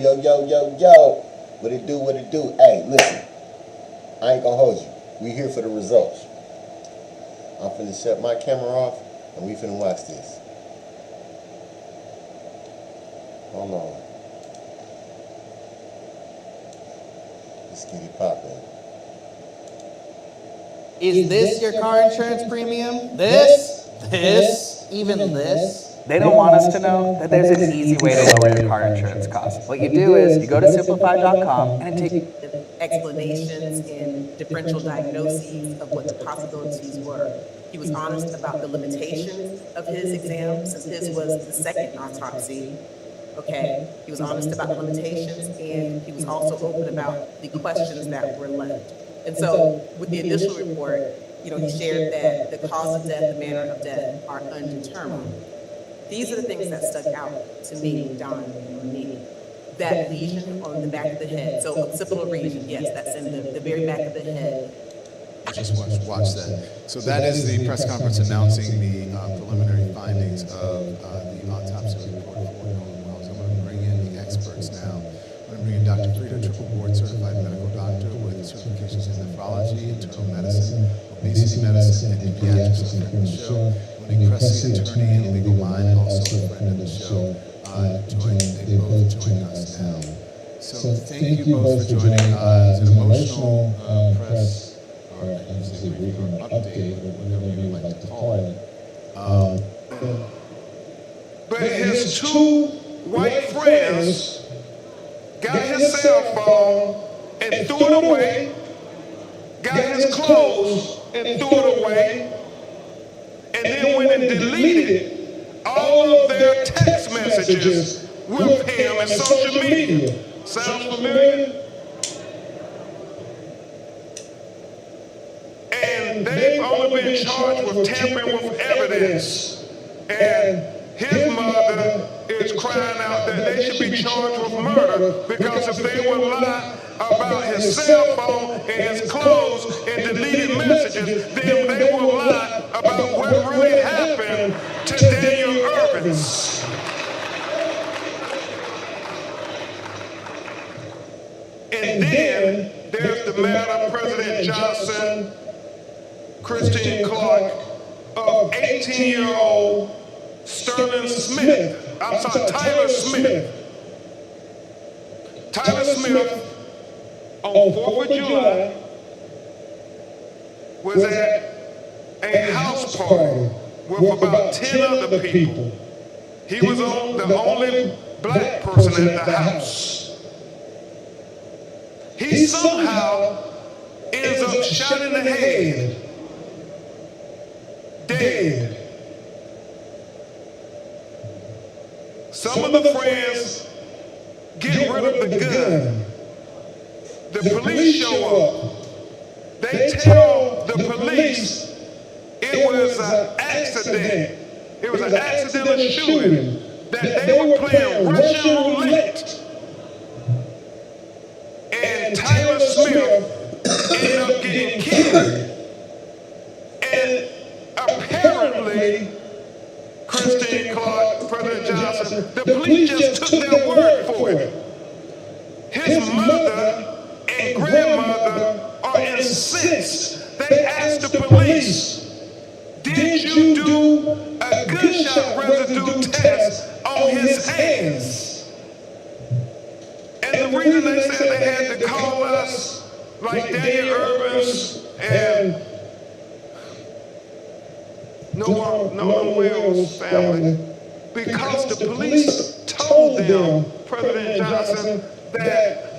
Yo. What it do? Hey, listen. I ain't gonna hold you. We here for the results. I'm finna shut my camera off and we finna watch this. Hold on. Let's get it poppin'. Is this your car insurance premium? This, even this? They don't want us to know that there's an easy way to lower your car insurance costs. What you do is you go to simplify.com and it takes explanations and differential diagnoses of what the possibilities were. He was honest about the limitations of his exam, since his was the second autopsy. Okay, he was honest about the limitations, and he was also open about the questions that were left. And so, with the initial report, he shared that the cause of death, the manner of death, are undetermined. These are the things that stuck out to me, Don, and me. That lesion on the back of the head, so occipital region, yes, that's in the very back of the head. Just watch that. So that is the press conference announcing the preliminary findings of the autopsy report for Nolan Wells. I'm going to bring in the experts now. I'm going to bring in Dr. Frida, triple board certified medical doctor with certifications in nephrology, internal medicine, obesity medicine, and pediatrics, a friend of the show. Winnie Cressy, attorney and legal mind, also a friend of the show. They both join us now. So thank you both for joining. It's an emotional press. Or say briefing update, or whatever you like to call it. But his two white friends got his cell phone and threw it away, got his clothes and threw it away, and then went and deleted all of their text messages with him and social media. Sounds familiar? And they've only been charged with tampering with evidence. And his mother is crying out that they should be charged with murder, because if they would lie about his cell phone and his clothes and deleted messages, then they will lie about what really happened to Daniel Irvins. And then there's the matter of President Johnson, Christine Clark, of 18-year-old Tyler Smith. Tyler Smith, on 4th of July, was at a house party with about 10 other people. He was the only black person at the house. He somehow ends up shot in the head, dead. Some of the friends get rid of the gun. The police show up. They tell the police it was an accident. It was an accidental shooting, that they were playing Russian roulette. And Tyler Smith ended up getting killed. And apparently, Christine Clark, President Johnson, the police just took their word for it. His mother and grandmother are incensed. They asked the police, did you do a gunshot residue test on his hands? And the reason they said they had to call us, like Daniel Irvins and Nolan Wells' family, because the police told them, President Johnson, that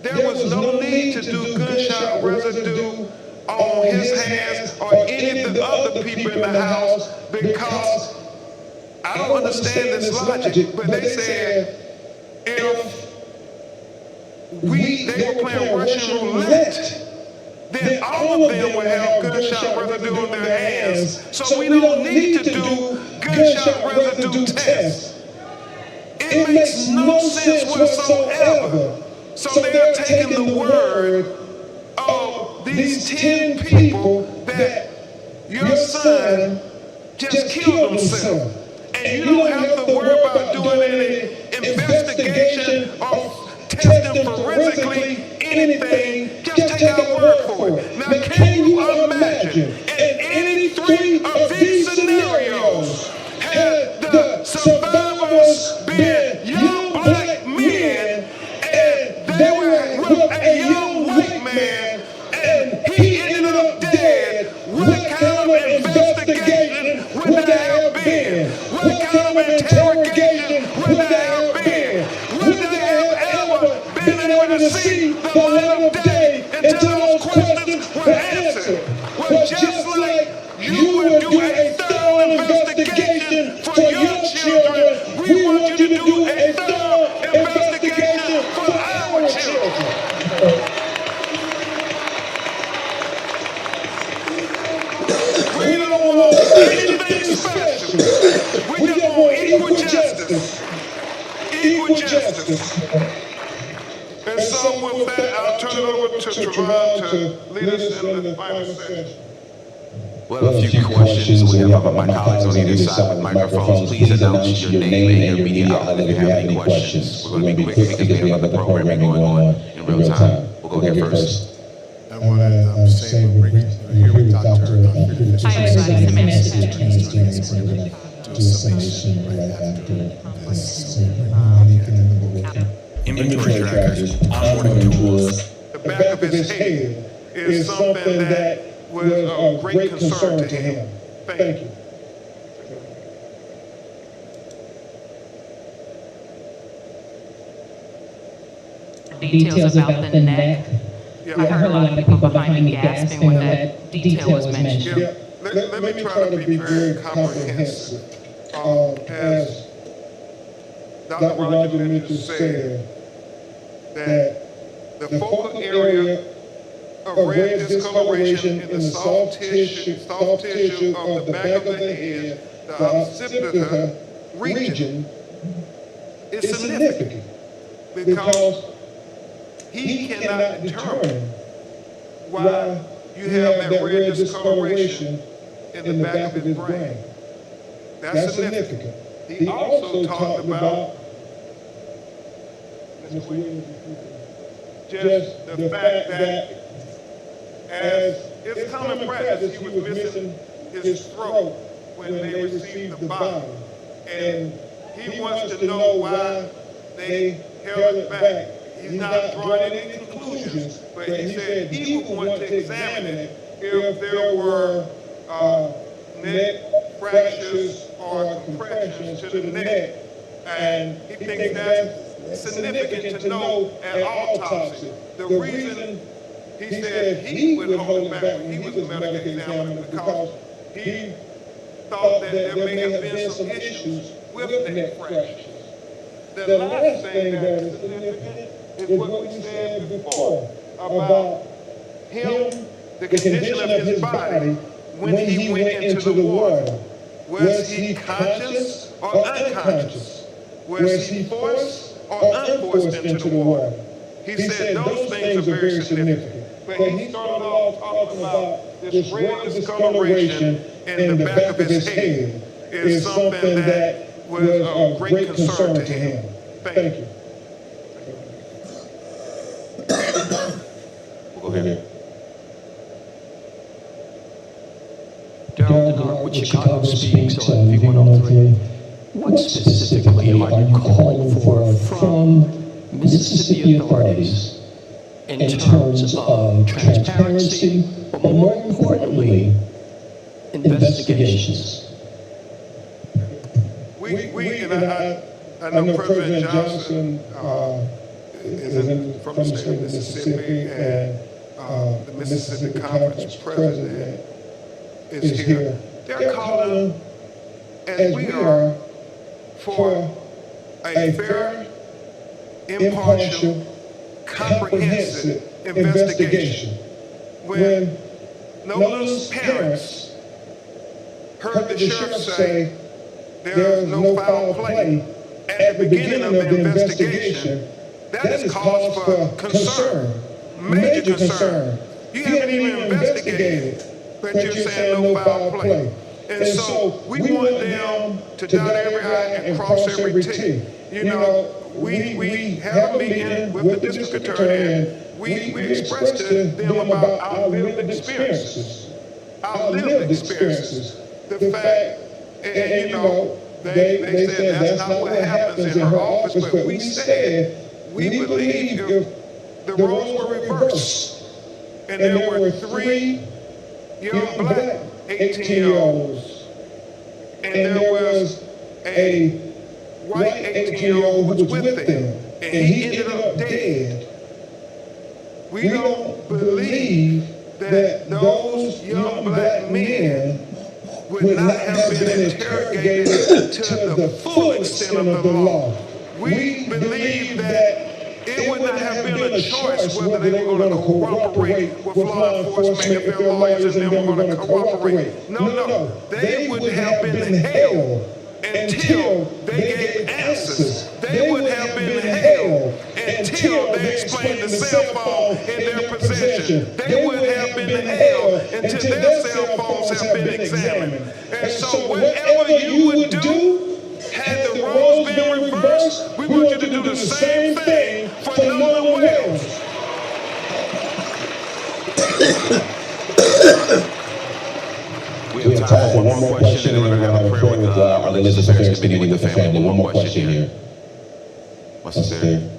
there was no need to do gunshot residue on his hands or any of the other people in the house, because I don't understand this logic, but they said if they were playing Russian roulette, then all of them would have gunshot residue on their hands. So we don't need to do gunshot residue tests. It makes no sense whatsoever. So they are taking the word of these 10 people that your son just killed himself. And you don't have to worry about doing any investigation or anything, just take our word for it. Now, can you imagine in any three of these scenarios, had the survivors been young black men and they were with a young white man and he ended up dead, what kind of investigation would there have been? What kind of interrogation would there have been? Would they have ever been able to see the light of day until those questions were answered? Well, just like you would do a thorough investigation for your children, we want you to do a thorough investigation for our children. We don't want anything special. We just want equal justice. Equal justice. And so with that, I'll turn it over to Trevon to lead us in the final session. Well, a few questions. We have my colleagues on either side with microphones. Please announce your name and your media outlet if you have any questions. We're going to be quick because we have other programming going on in real time. We'll go here first. I want to say we're here with Dr. Fisher. Hi, everybody. Samantha Fisher. Do a summation right after this. Inventory trackers, onboarding tools. The back of his head is something that was of great concern to him. Thank you. Details about the neck. Yeah. I heard a lot of people behind me gasping when that detail was mentioned. Yeah. Let me try to be very comprehensive. As Dr. Roger Mitchell said, that the focal area of red discoloration in the soft tissue of the back of the head, the occipital region, is significant because he cannot determine why you have that red discoloration in the back of his brain. That's significant. He also talked about just the fact that as it's common practice, he was missing his throat when they received the body. And he wants to know why they held it back. He's not drawing any conclusions, but he said he would want to examine it if there were neck fractures or compressions to the neck. And he thinks that's significant to know at autopsy. The reason he said he would hold it back when he was a medical examiner because he thought that there may have been some issues with neck fractures. The last thing that is significant is what we said before about him, the condition of his body when he went into the water. Was he conscious or unconscious? Was he forced or unforced into the water? He said those things are very significant. But he started off talking about this red discoloration in the back of his head is something that was of great concern to him. Thank you. We'll go here. Darrell Denard with Chicago Speaks on V103. What specifically are you calling for from Mississippi authorities in terms of transparency, but more importantly, investigations? I know President Johnson is from the state of Mississippi, and the Mississippi Conference president is here. They're calling, as we are, for a fair, impartial, comprehensive investigation. When Nolan's parents heard the sheriff say there is no foul play at the beginning of the investigation, that is cause for concern, major concern. You haven't even investigated, but you're saying no foul play. And so we want them to dot every I and cross every T. You know, we have a meeting with the district attorney, and we expressed to them about our lived experiences. Our lived experiences. The fact, and you know, they said that's not what happens in her office, but we said, we believe if the roles were reversed, and there were 3 young black 18-year-olds, and there was a white 18-year-old who was with them, and he ended up dead. We don't believe that those young black men would not have been interrogated to the full extent of the law. We believe that it would not have been a choice whether they were going to cooperate with law enforcement if their lawyers and them were going to cooperate. No, they would have been held until they gave answers. They would have been held until they explained the cell phone in their possession. They would have been held until their cell phones have been examined. And so whatever you would do, had the roles been reversed, we want you to do the same thing for Nolan Wells. We have time for one more question, and we're going to have a prayer with our Religious Affairs Committee with the family. One more question here. What's there?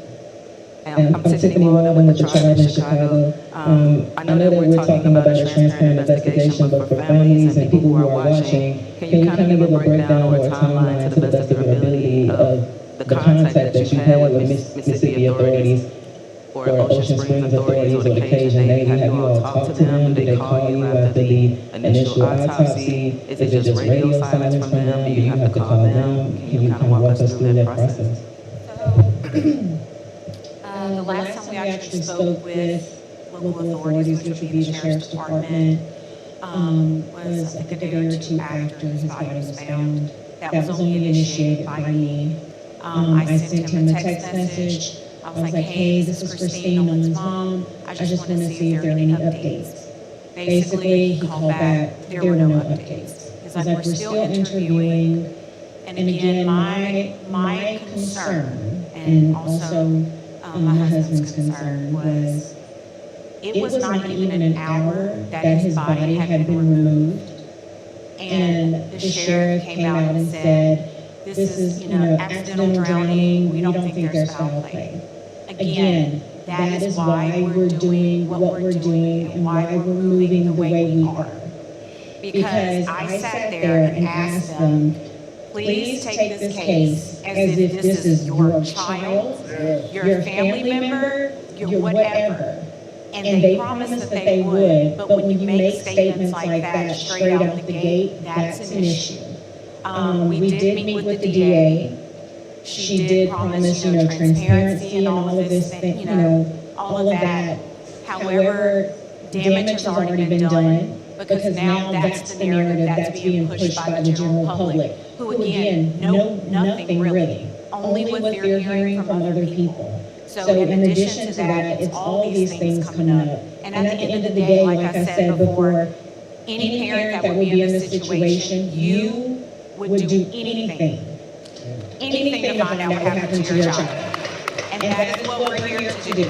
I'm Tiffany Nolan with the Tribe in Chicago. I know that we're talking about a transparent investigation, but for families and people who are watching, can you kind of give a breakdown or a timeline to the best of your ability of the contact that you had with Mississippi authorities or Ocean Springs authorities or the Cajun Navy? Have you all talked to them? Do they call you after the initial autopsy? Is it just radio silence from them? Do you have to call them? Can you kind of walk us through that process? The last time we actually spoke with local authorities, which would be the Sheriff's Department, was I think a day or 2 after his body was found. That was only initiated by me. I sent him a text message. I was like, hey, this is Christine, Nolan's mom. I just want to see if there are any updates. Basically, he called back, there were no updates. He's like, we're still interviewing. And again, my concern, and also my husband's concern, was it was not even an hour that his body had been removed, and the sheriff came out and said, this is, accidental drowning, we don't think there's foul play. Again, that is why we're doing what we're doing and why we're moving the way we are. Because I sat there and asked them, please take this case as if this is your child, your family member, your whatever. And they promised that they would, but when you make statements like that straight out the gate, that's an issue. We did meet with the DA. She did promise, transparency and all of this, all of that. However, damage has already been done, because now that's the narrative that's being pushed by the general public, who again know nothing really, only what they're hearing from other people. So in addition to that, it's all these things coming up. And at the end of the day, like I said before, any parent that would be in this situation, you would do anything to find out what happened to your child. And that is what we're here to do.